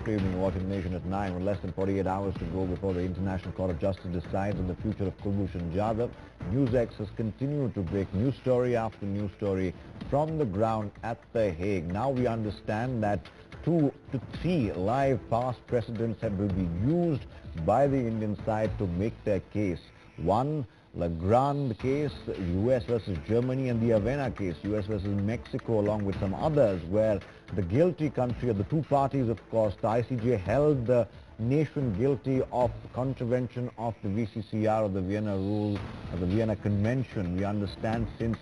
after evening watch in Nation at 9, with less than 48 hours to go before the International Court of Justice decides on the future of Kulbhushan Jadhav. NewsX has continued to break news story after news story from the ground at The Hague. Now we understand that 2 to 3 live past precedents will be used by the Indian side to make their case. One, Legrand case, US versus Germany, and the Avena case, US versus Mexico, along with some others, where the guilty country of the two parties, of course, the ICJ held the nation guilty of contravention of the VCCR, of the Vienna Rule, of the Vienna Convention. We understand since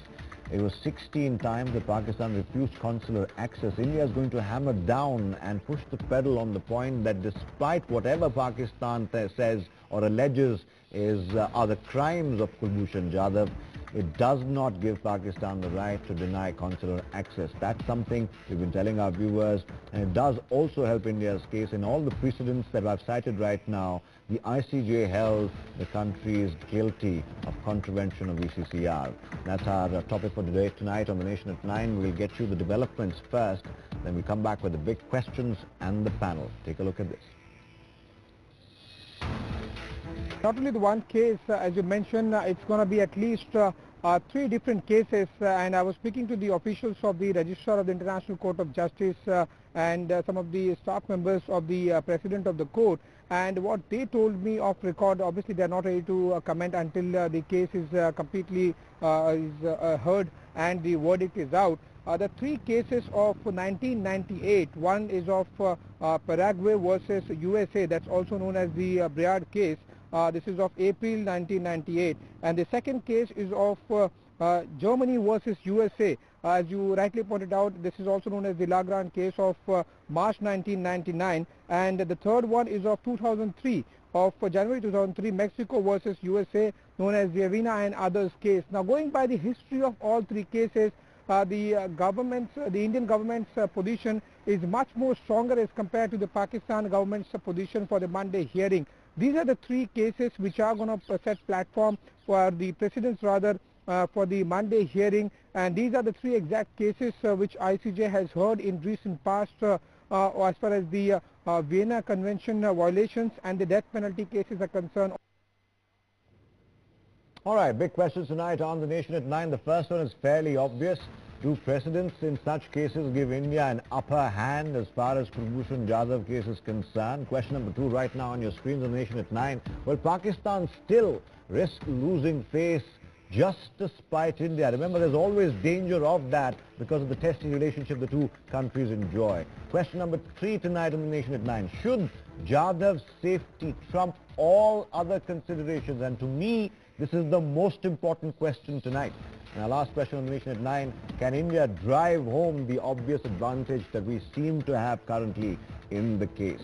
it was 16 times that Pakistan refused consular access. India is going to hammer down and push the pedal on the point that despite whatever Pakistan says or alleges are the crimes of Kulbhushan Jadhav, it does not give Pakistan the right to deny consular access. That's something we've been telling our viewers, and it does also help India's case. In all the precedents that I've cited right now, the ICJ held the country is guilty of contravention of VCCR. That's our topic for today. Tonight on The Nation at 9, we'll get you the developments first, then we come back with the big questions and the panel. Take a look at this. Not only the one case, as you mentioned, it's going to be at least 3 different cases, and I was speaking to the officials of the Registrar of the International Court of Justice and some of the staff members of the President of the Court, and what they told me off record, obviously they are not ready to comment until the case is completely heard and the verdict is out. The 3 cases of 1998, one is of Paraguay versus USA, that's also known as the Briard case. This is of April 1998, and the second case is of Germany versus USA. As you rightly pointed out, this is also known as the Legrand case of March 1999, and the third one is of 2003, of January 2003, Mexico versus USA, known as the Avena and others case. Now, going by the history of all 3 cases, the Indian government's position is much more stronger as compared to the Pakistan government's position for the Monday hearing. These are the 3 cases which are going to set platform for the precedents for the Monday hearing, and these are the 3 exact cases which ICJ has heard in recent past as far as the Vienna Convention violations and the death penalty cases are concerned. All right, big questions tonight on The Nation at 9. The first one is fairly obvious. Do precedents in such cases give India an upper hand as far as Kulbhushan Jadhav case is concerned? Question number 2 right now on your screens on The Nation at 9. Will Pakistan still risk losing face just to spite India? Remember, there's always danger of that because of the testy relationship the two countries enjoy. Question number 3 tonight on The Nation at 9. Should Jadhav's safety trump all other considerations? And to me, this is the most important question tonight. And our last question on The Nation at 9, can India drive home the obvious advantage that we seem to have currently in the case?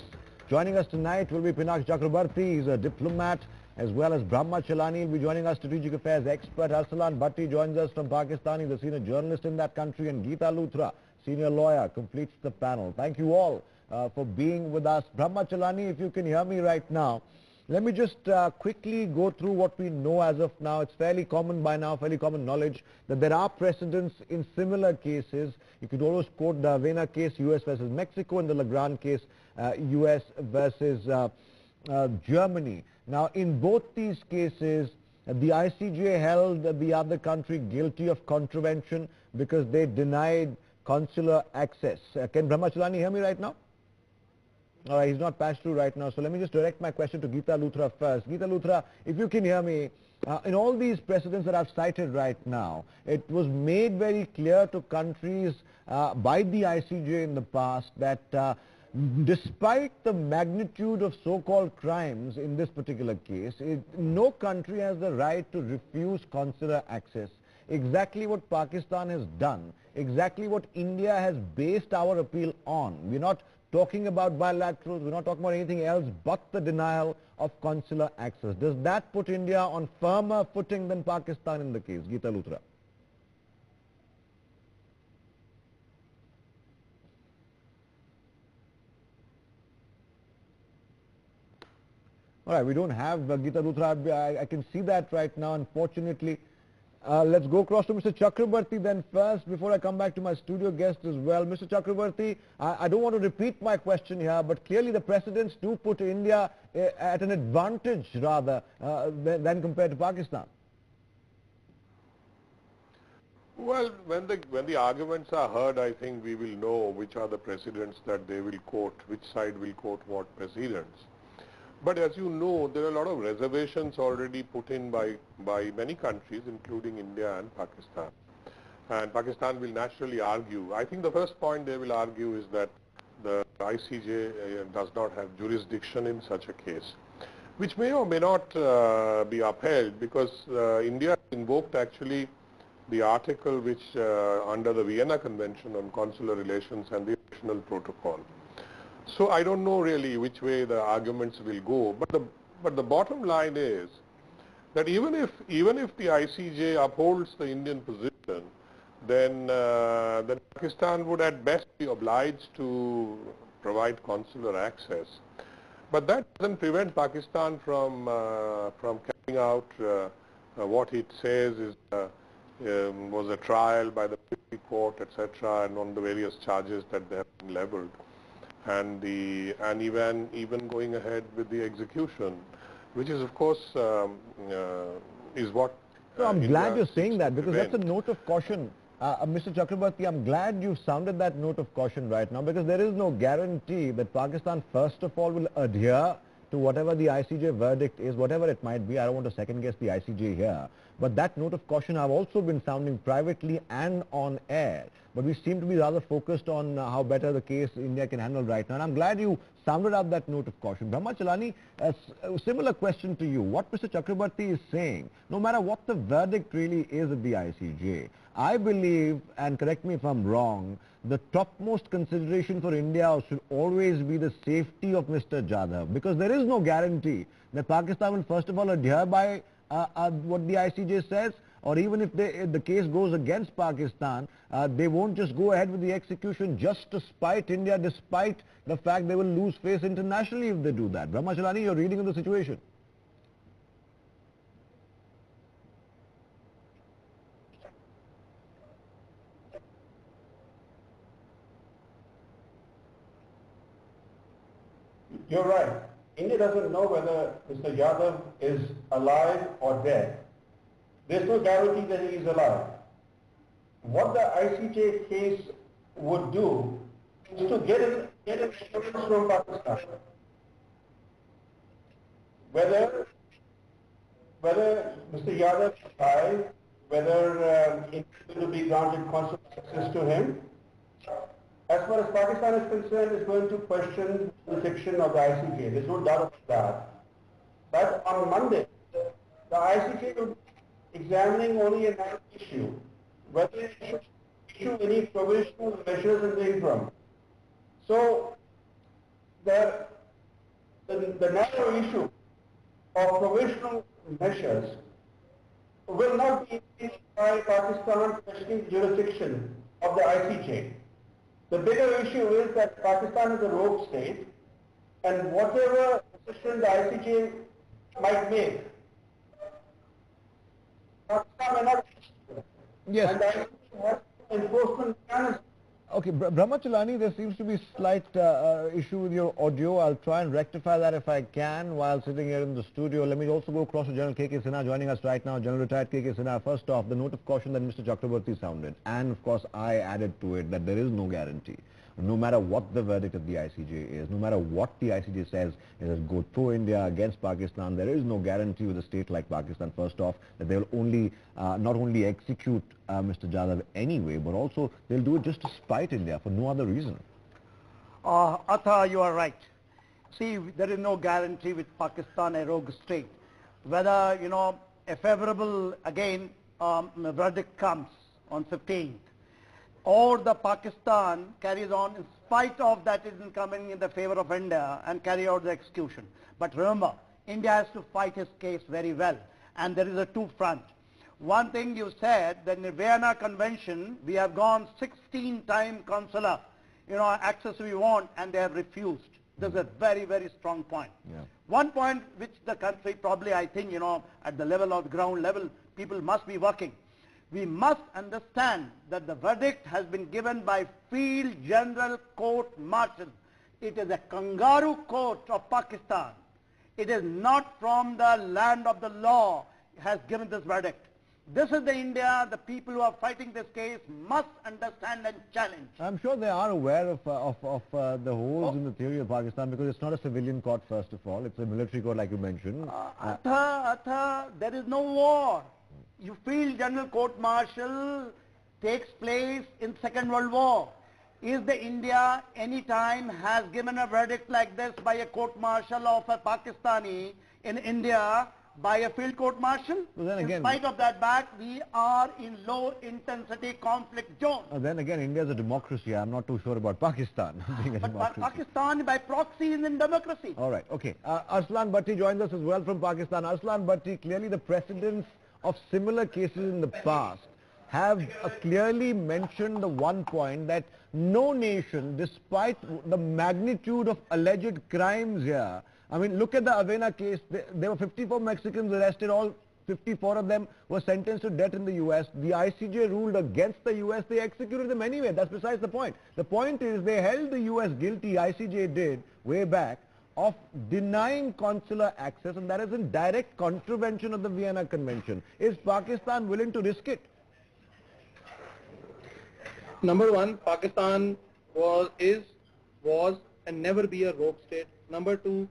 Joining us tonight will be Pinaksh Chakrabarti. He's a diplomat, as well as Brahma Chalani will be joining us, strategic affairs expert. Arsalan Bhatti joins us from Pakistan. He's a senior journalist in that country. And Geeta Luthra, senior lawyer, completes the panel. Thank you all for being with us. Brahma Chalani, if you can hear me right now, let me just quickly go through what we know as of now. It's fairly common by now, fairly common knowledge that there are precedents in similar cases. You could always quote the Avena case, US versus Mexico, and the Legrand case, US versus Germany. Now, in both these cases, the ICJ held the other country guilty of contravention because they denied consular access. Can Brahmachalani hear me right now? All right, he's not passed through right now, so let me just direct my question to Geeta Luthra first. Geeta Luthra, if you can hear me, in all these precedents that I've cited right now, it was made very clear to countries by the ICJ in the past that despite the magnitude of so-called crimes in this particular case, no country has the right to refuse consular access. Exactly what Pakistan has done, exactly what India has based our appeal on. We're not talking about bilaterals, we're not talking about anything else but the denial of consular access. Does that put India on firmer footing than Pakistan in the case? Geeta Luthra. All right, we don't have Geeta Luthra. I can see that right now, unfortunately. Let's go across to Mr. Chakrabarti then first before I come back to my studio guest as well. Mr. Chakrabarti, I don't want to repeat my question here, but clearly the precedents do put India at an advantage rather than compared to Pakistan. Well, when the arguments are heard, I think we will know which are the precedents that they will quote, which side will quote what precedents. But as you know, there are a lot of reservations already put in by many countries, including India and Pakistan. And Pakistan will naturally argue. I think the first point they will argue is that the ICJ does not have jurisdiction in such a case, which may or may not be upheld, because India invoked actually the article which under the Vienna Convention on Consular Relations and the additional protocol. So I don't know really which way the arguments will go, but the bottom line is that even if the ICJ upholds the Indian position, then Pakistan would at best be obliged to provide consular access. But that doesn't prevent Pakistan from carrying out what it says is was a trial by the court, etc., and on the various charges that they have been leveled. And even going ahead with the execution, which is of course is what. So I'm glad you're saying that, because that's a note of caution, Mr. Chakrabarti. I'm glad you sounded that note of caution right now, because there is no guarantee that Pakistan first of all will adhere to whatever the ICJ verdict is, whatever it might be. I don't want to second guess the ICJ here, but that note of caution I've also been sounding privately and on air. But we seem to be rather focused on how better the case India can handle right now. And I'm glad you sounded out that note of caution. Brahmachalani, a similar question to you. What Mr. Chakrabarti is saying, no matter what the verdict really is at the ICJ, I believe, and correct me if I'm wrong, the topmost consideration for India should always be the safety of Mr. Jadhav, because there is no guarantee that Pakistan will first of all adhere by what the ICJ says, or even if the case goes against Pakistan, they won't just go ahead with the execution just to spite India, despite the fact they will lose face internationally if they do that. Brahmachalani, your reading of the situation. You're right. India doesn't know whether Mr. Yadav is alive or dead. There's no guarantee that he is alive. What the ICJ case would do is to get an assurance from Pakistan whether Mr. Yadav is alive, whether it is going to be granted consular access to him. As far as Pakistan is concerned, it's going to question the jurisdiction of the ICJ. There's no doubt about that. But on Monday, the ICJ will be examining only an issue, whether it should issue any provisional measures in the interim. So the narrow issue of provisional measures will not be faced by Pakistan questioning jurisdiction of the ICJ. The bigger issue is that Pakistan is a rogue state, and whatever decision the ICJ might make, Pakistan may not. Yes. And the ICJ has enforcement mechanism. Okay, Brahmachalani, there seems to be slight issue with your audio. I'll try and rectify that if I can while sitting here in the studio. Let me also go across to General K.K. Sinha joining us right now. General Retired K.K. Sinha, first off, the note of caution that Mr. Chakrabarti sounded. And of course, I added to it that there is no guarantee. No matter what the verdict of the ICJ is, no matter what the ICJ says, it is go pro India against Pakistan, there is no guarantee with a state like Pakistan, first off, that they will only, not only execute Mr. Jadhav anyway, but also they'll do it just to spite India for no other reason. Atha, you are right. See, there is no guarantee with Pakistan, a rogue state. Whether, you know, a favorable, again, verdict comes on 15th, or the Pakistan carries on in spite of that isn't coming in the favor of India and carry out the execution. But remember, India has to fight his case very well, and there is a two front. One thing you said, that in the Vienna Convention, we have gone 16 times consular, you know, access we want, and they have refused. This is a very, very strong point. Yeah. One point which the country probably, I think, you know, at the level of ground level, people must be working. we must understand that the verdict has been given by Field General Court Martial. It is a kangaroo court of Pakistan. It is not from the land of the law has given this verdict. This is the India, the people who are fighting this case must understand and challenge. I'm sure they are aware of the holes in the theory of Pakistan, because it's not a civilian court, first of all. It's a military court, like you mentioned. Atha, there is no war. You feel General Court Martial takes place in Second World War. Is the India any time has given a verdict like this by a court martial of a Pakistani in India by a field court martial? Well, then again, in spite of that fact, we are in low intensity conflict zone. Then again, India is a democracy. I'm not too sure about Pakistan being a democracy. Pakistan by proxy is in democracy. All right, okay. Arslan Bhatti joins us as well from Pakistan. Arslan Bhatti, clearly the precedents of similar cases in the past have clearly mentioned the one point that no nation, despite the magnitude of alleged crimes here, I mean, look at the Avena case. There were 54 Mexicans arrested. All 54 of them were sentenced to death in the U.S. The ICJ ruled against the U.S. They executed them anyway. That's besides the point. The point is they held the U.S. guilty, ICJ did, way back, of denying consular access, and that is in direct contravention of the Vienna Convention. Is Pakistan willing to risk it? Number one, Pakistan was and never be a rogue state. Number two,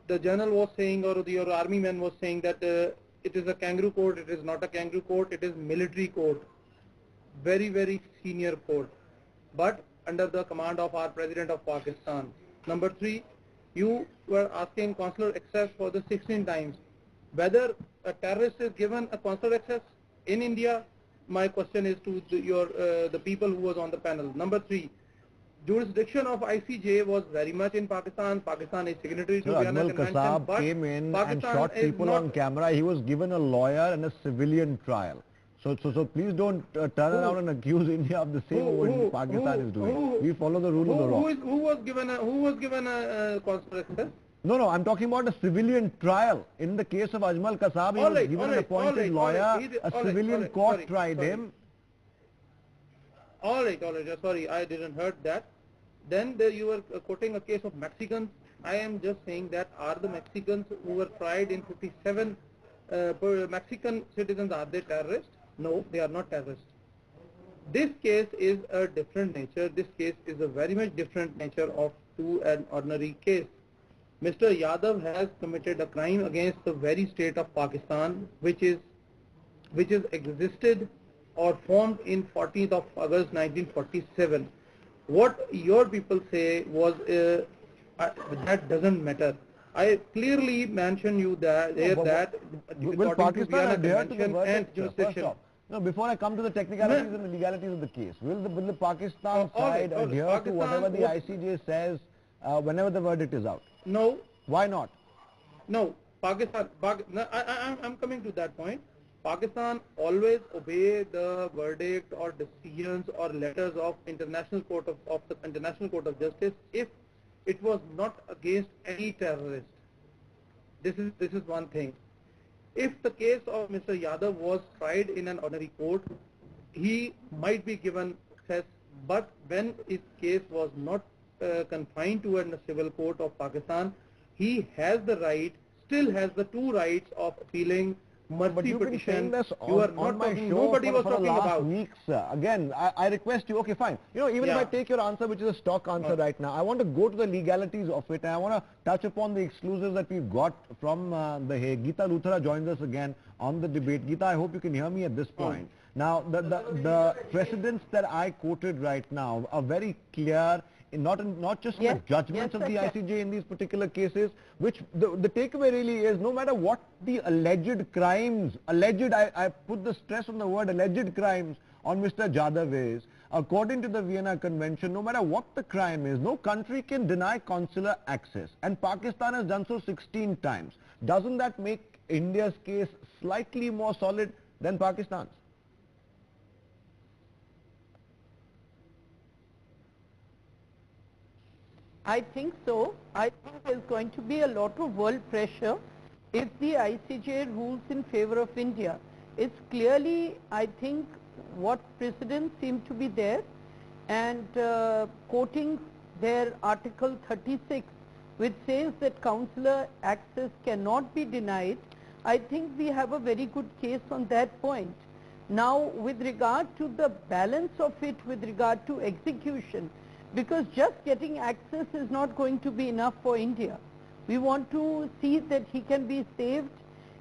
the general was saying, or your army man was saying that it is a kangaroo court. It is not a kangaroo court. It is military court. Very, very senior court, but under the command of our President of Pakistan. Number three, you were asking consular access for the 16 times. Whether a terrorist is given a consular access in India, my question is to the people who was on the panel. Number three, jurisdiction of ICJ was very much in Pakistan. Pakistan is signatory to Vienna Convention. Kasab came in and shot people on camera. He was given a lawyer and a civilian trial. So please don't turn around and accuse India of the same what Pakistan is doing. We follow the rule of the law. Who was given a consular access? No, I'm talking about a civilian trial. In the case of Ajmal Kasab, he was given an appointed lawyer, a civilian court tried him. All right, sorry, I didn't heard that. Then you were quoting a case of Mexicans. I am just saying that are the Mexicans who were tried in 57 Mexican citizens, are they terrorists? No, they are not terrorists. This case is a different nature. This case is a very much different nature to an ordinary case. Mr. Yadav has committed a crime against the very state of Pakistan, which is existed or formed in 14th of August 1947. What your people say was that doesn't matter. I clearly mentioned you that will Pakistan adhere to the verdict, jurisdiction. No, before I come to the technicalities and the legalities of the case, will the Pakistan side adhere to whatever the ICJ says whenever the verdict is out? No. Why not? No, I'm coming to that point. Pakistan always obey the verdict or decisions or letters of International Court of Justice if it was not against any terrorist. This is one thing. If the case of Mr. Yadav was tried in an ordinary court, he might be given access, but when his case was not confined to a civil court of Pakistan, he has the right, still has the two rights of appealing mercy petition. You are not talking, nobody was talking about. Weeks, again, I request you, okay fine. Even if I take your answer, which is a stock answer right now, I want to go to the legalities of it, and I want to touch upon the exclusives that we've got from the Hague. Geeta Luthra joins us again on the debate. Geeta, I hope you can hear me at this point. Now, the precedents that I quoted right now are very clear, not just in the judgments of the ICJ in these particular cases, which the takeaway really is, no matter what the alleged crimes, I put the stress on the word alleged crimes on Mr. Jadhav is, according to the Vienna Convention, no matter what the crime is, no country can deny consular access. And Pakistan has done so 16 times. Doesn't that make India's case slightly more solid than Pakistan's? I think so. I think there's going to be a lot of world pressure if the ICJ rules in favor of India. It's clearly, I think, what precedents seem to be there, and quoting their Article 36, which says that consular access cannot be denied, I think we have a very good case on that point. Now, with regard to the balance of it with regard to execution, because just getting access is not going to be enough for India. We want to see that he can be saved,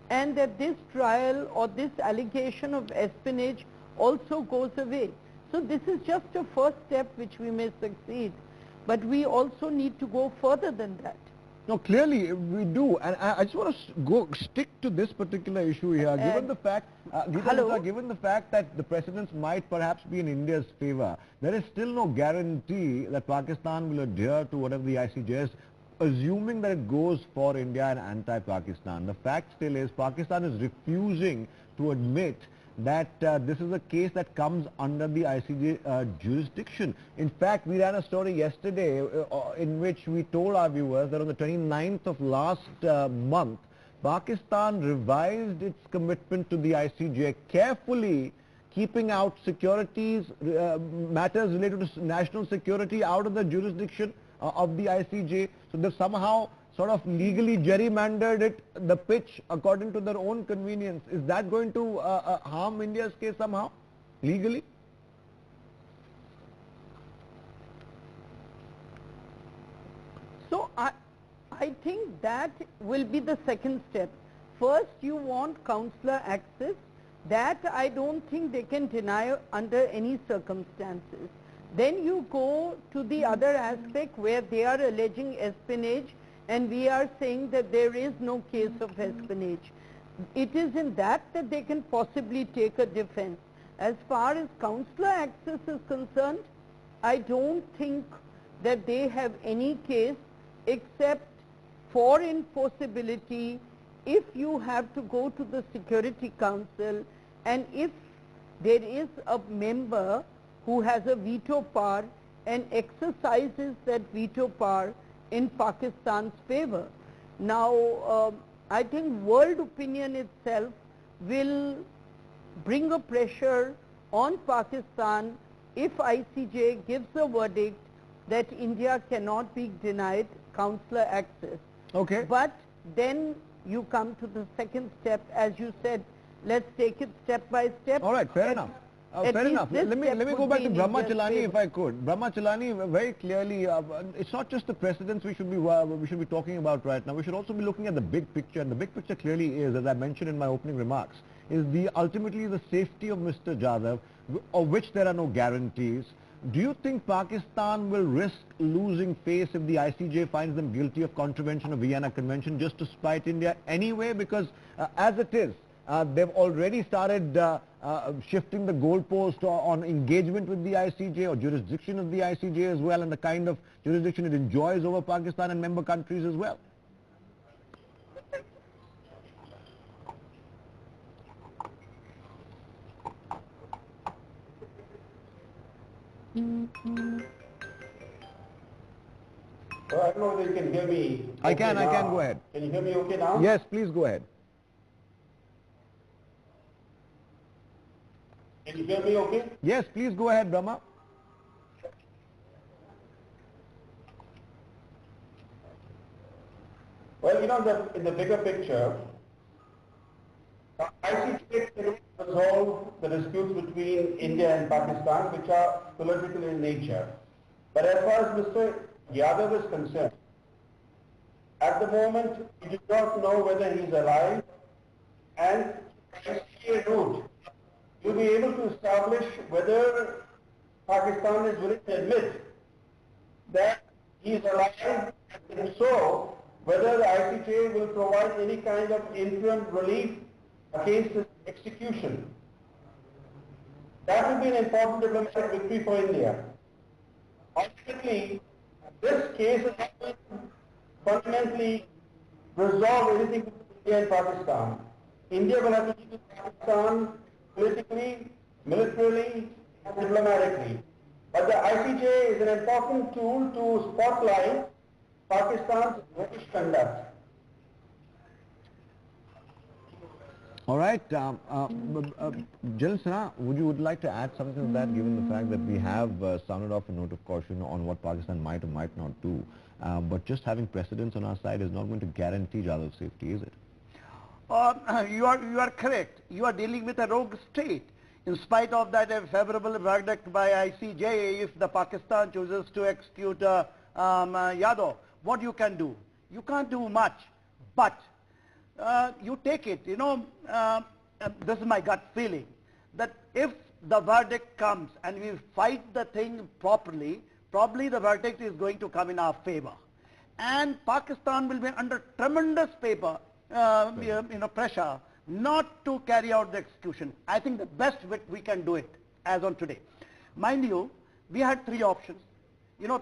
and that this trial or this allegation of espionage also goes away. So this is just a first step which we may succeed, but we also need to go further than that. No, clearly we do, and I just want to stick to this particular issue here. Given the fact, given the fact that the precedents might perhaps be in India's favor, there is still no guarantee that Pakistan will adhere to whatever the ICJ is, assuming that it goes for India and anti-Pakistan. The fact still is Pakistan is refusing to admit that this is a case that comes under the ICJ jurisdiction. In fact, we ran a story yesterday in which we told our viewers that on the 29th of last month, Pakistan revised its commitment to the ICJ, carefully keeping out securities, matters related to national security out of the jurisdiction of the ICJ. So they've somehow sort of legally gerrymandered it, the pitch, according to their own convenience. Is that going to harm India's case somehow, legally? So I think that will be the second step. First, you want consular access. That I don't think they can deny under any circumstances. Then you go to the other aspect where they are alleging espionage, and we are saying that there is no case of espionage. It is in that they can possibly take a defense. As far as consular access is concerned, I don't think that they have any case except for enforceability if you have to go to the Security Council, and if there is a member who has a veto power and exercises that veto power in Pakistan's favor. Now, I think world opinion itself will bring a pressure on Pakistan if ICJ gives a verdict that India cannot be denied consular access. Okay. But then you come to the second step, as you said, let's take it step by step. All right, fair enough. Fair enough. Let me go back to Brahma Chelani if I could. Brahma Chelani, very clearly, it's not just the precedents we should be talking about right now. We should also be looking at the big picture, and the big picture clearly is, as I mentioned in my opening remarks, is ultimately the safety of Mr. Jadhav, of which there are no guarantees. Do you think Pakistan will risk losing face if the ICJ finds them guilty of contravention of Vienna Convention just to spite India anyway? Because as it is, they've already started shifting the goalpost on engagement with the ICJ or jurisdiction of the ICJ as well, and the kind of jurisdiction it enjoys over Pakistan and member countries as well. Well, I don't know whether you can hear me. I can, go ahead. Can you hear me okay now? Yes, please go ahead. Can you hear me okay? Yes, please go ahead, Brahma. Well, you know, in the bigger picture, ICJ cannot resolve the disputes between India and Pakistan, which are political in nature. But as far as Mr. Yadav is concerned, at the moment, we do not know whether he is alive, and ICJ route, you'll be able to establish whether Pakistan is willing to admit that he is alive, and if so, whether the ICJ will provide any kind of interim relief against his execution. That will be an important diplomatic victory for India. Ultimately, this case is not going to fundamentally resolve anything between India and Pakistan. India will have to deal with Pakistan politically, militarily, and diplomatically. But the ICJ is an important tool to spotlight Pakistan's British conduct. All right. Jalsana, would like to add something to that, given the fact that we have sounded off a note of caution on what Pakistan might or might not do. But just having precedents on our side is not going to guarantee Jadhav's safety, is it? You are correct. You are dealing with a rogue state. In spite of that a favorable verdict by ICJ, if the Pakistan chooses to execute Yadav, what you can do? You can't do much. But you take it, this is my gut feeling, that if the verdict comes and we fight the thing properly, probably the verdict is going to come in our favor. And Pakistan will be under tremendous pressure not to carry out the execution. I think the best way we can do it as on today. Mind you, we had three options.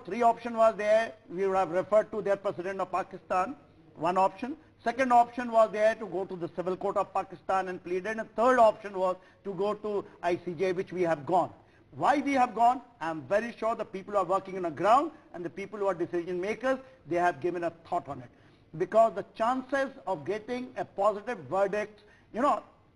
Three options was there. We would have referred to their president of Pakistan, one option. Second option was there to go to the civil court of Pakistan and plead it. And third option was to go to ICJ, which we have gone. Why we have gone? I am very sure the people who are working on the ground and the people who are decision makers, they have given a thought on it. Because the chances of getting a positive verdict,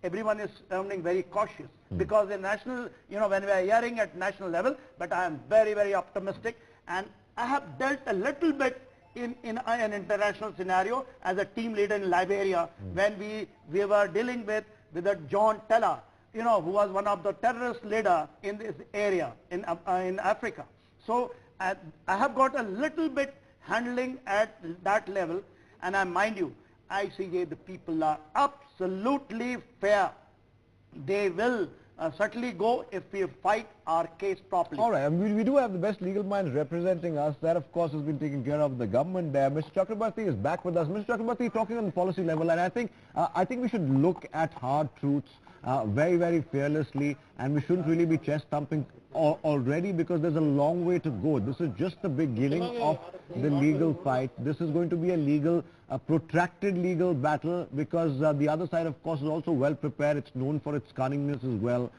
everyone is sounding very cautious. Because the national, when we are hearing at national level, but I am very, very optimistic. And I have dealt a little bit in an international scenario as a team leader in Liberia when we were dealing with a John Teller, who was one of the terrorist leader in this area in Africa. So I have got a little bit handling at that level, and I mind you, ICJ, the people are absolutely fair. They will certainly go if we fight our case properly. All right, we do have the best legal minds representing us. That, of course, has been taken care of the government there. Mr. Chakrabarty is back with us. Mr. Chakrabarty, talking on the policy level, and I think we should look at hard truths very, very fearlessly, and we shouldn't really be chest thumping already, because there's a long way to go. This is just the beginning of the legal fight. This is going to be a protracted legal battle, because the other side, of course, is also well prepared. It's known for its cunningness as well.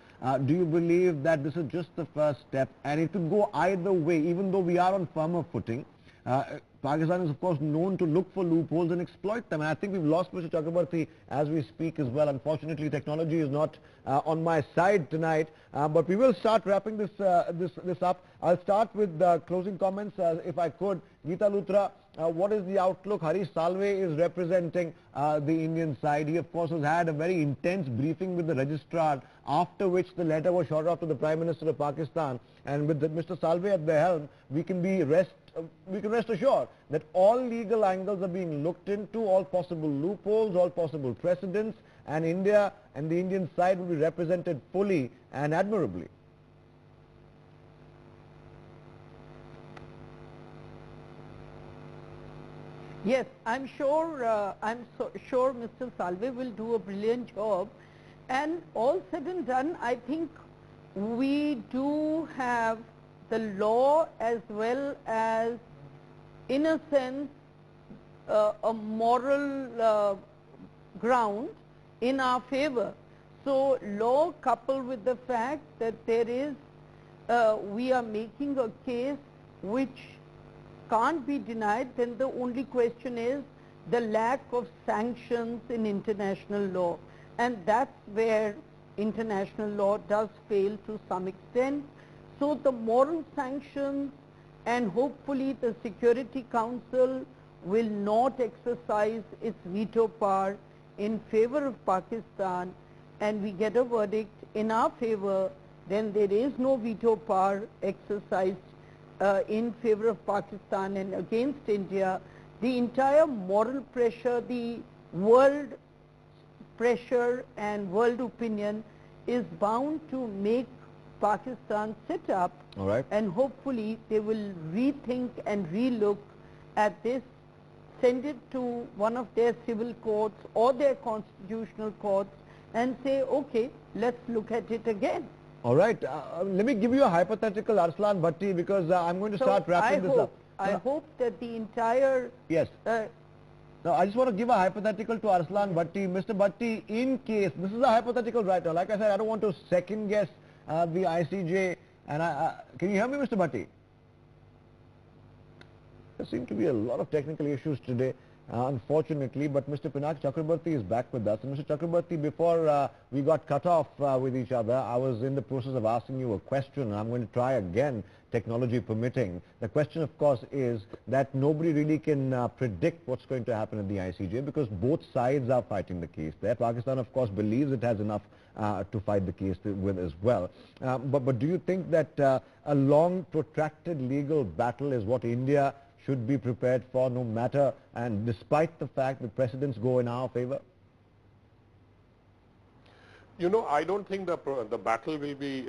Do you believe that this is just the first step, and it could go either way, even though we are on firmer footing? Pakistan is, of course, known to look for loopholes and exploit them. And I think we've lost Mr. Chakrabarty as we speak as well. Unfortunately, technology is not on my side tonight. But we will start wrapping this up. I'll start with closing comments, if I could. Geeta Luthra, what is the outlook? Harish Salve is representing the Indian side. He, of course, has had a very intense briefing with the registrar, after which the letter was shot off to the Prime Minister of Pakistan. And with Mr. Salve at the helm, we can rest assured that all legal angles are being looked into, all possible loopholes, all possible precedents, and India and the Indian side will be represented fully and admirably. Yes, I'm sure Mr. Salve will do a brilliant job. And all said and done, I think we do have the law as well as, in a sense, a moral ground in our favor. So law coupled with the fact that we are making a case which can't be denied, then the only question is the lack of sanctions in international law. And that's where international law does fail to some extent. So the moral sanctions, and hopefully the Security Council will not exercise its veto power in favor of Pakistan, and we get a verdict in our favor, then there is no veto power exercised in favor of Pakistan and against India. The entire moral pressure, the world pressure and world opinion is bound to make Pakistan sit up. All right. And hopefully they will rethink and relook at this, send it to one of their civil courts or their constitutional courts and say, okay, let's look at it again. All right. Let me give you a hypothetical, Arslan Bhatti, because I'm going to start wrapping this up. I hope that the entire... Yes. Now, I just want to give a hypothetical to Arslan Bhatti. Mr. Bhatti, in case, this is a hypothetical right now. Like I said, I don't want to second guess the ICJ. And can you hear me, Mr. Bhatti? There seem to be a lot of technical issues today. unfortunately. But Mr. Pinaki Chakrabarty is back with us. And Mr. Chakrabarty, before we got cut off with each other, I was in the process of asking you a question, and I'm going to try again, technology permitting. The question, of course, is that nobody really can predict what's going to happen at the ICJ because both sides are fighting the case there. Pakistan, of course, believes it has enough to fight the case with as well. But do you think that a long, protracted legal battle is what India should be prepared for, no matter and despite the fact that precedents go in our favor? You know, I don't think the battle will be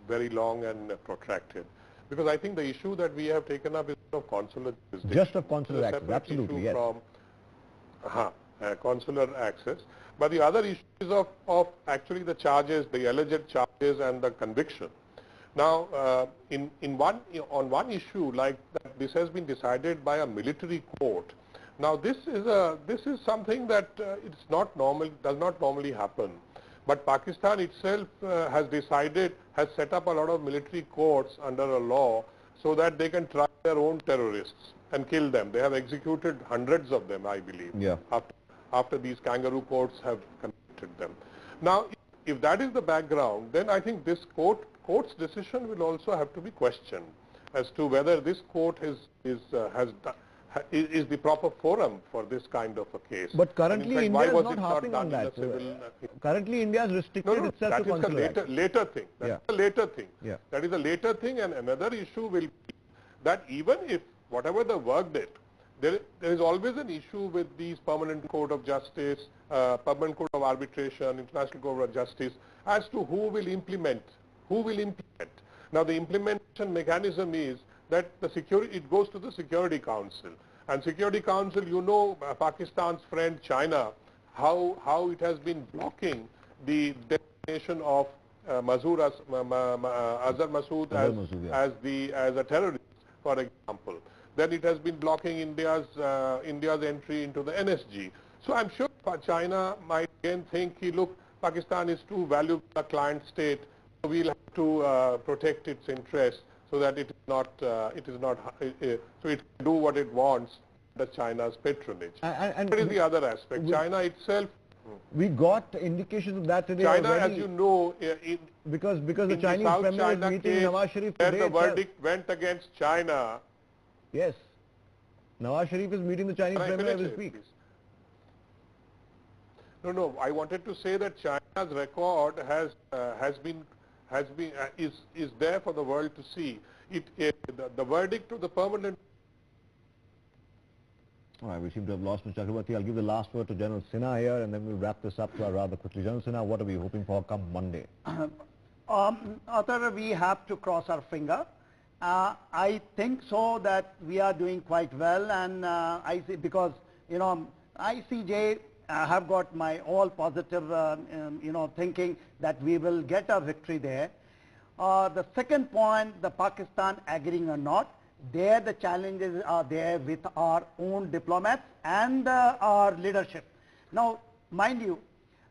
very long and protracted, because I think the issue that we have taken up is of consular jurisdiction. Just of consular access, absolutely, yes. From consular access. But the other issue is of actually the charges, the alleged charges and the conviction. Now, on one issue like that, this has been decided by a military court. Now, this is something that it's not normal, does not normally happen. But Pakistan itself has set up a lot of military courts under a law so that they can try their own terrorists and kill them. They have executed hundreds of them, I believe, after these kangaroo courts have convicted them. Now, if that is the background, then I think this court's decision will also have to be questioned as to whether this court is the proper forum for this kind of a case. But currently India is not harping on that. Currently India has restricted itself to consular access. That is a later thing. That's a later thing. That is a later thing, and another issue will be that even if whatever the verdict, there is always an issue with these permanent court of justice, permanent court of arbitration, international court of justice, as to who will implement. Now the implementation mechanism is that it goes to the Security Council. And Security Council, you know, Pakistan's friend China, how it has been blocking the designation of Azhar Masood as a terrorist, for example. Then it has been blocking India's entry into the NSG. So I'm sure China might again think, look, Pakistan is too valuable a client state, so we'll have to protect its interests so that it can do what it wants under China's patronage. And that is the other aspect. China itself. We got indications of that today. China, already, as you know, because the Chinese Premier is meeting Nawaz Sharif today. Where the verdict went against China. Yes, Nawaz Sharif is meeting the Chinese Premier as we speak. No. I wanted to say that China's record is there for the world to see. The verdict to the permanent. All right, we seem to have lost Mr. Chakrabarty. I'll give the last word to General Sinha here, and then we'll wrap this up rather quickly. General Sinha, what are we hoping for come Monday? Arthur, we have to cross our finger. I think so that we are doing quite well, and I see, because ICJ have got my all positive thinking that we will get a victory there. The second point, the Pakistan agreeing or not, there the challenges are there with our own diplomats and our leadership. Now, mind you,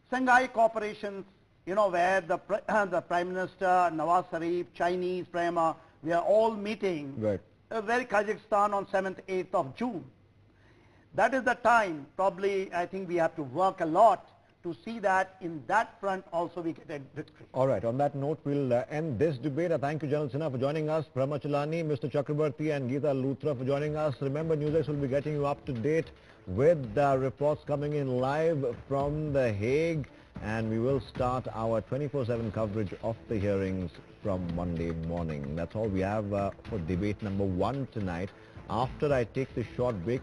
Shanghai Cooperations, where the Prime Minister, Nawaz Sharif, Chinese Premier, we are all meeting, very Kazakhstan on 7th, 8th of June. That is the time, probably, I think we have to work a lot to see that in that front also we get a victory. All right, on that note, we'll end this debate. I thank you, General Sinha, for joining us, Brahma Chalani, Mr. Chakrabarty and Geeta Luthra for joining us. Remember, NewsX will be getting you up to date with reports coming in live from The Hague, and we will start our 24/7 coverage of the hearings from Monday morning. That's all we have for debate number 1 tonight. After I take this short break,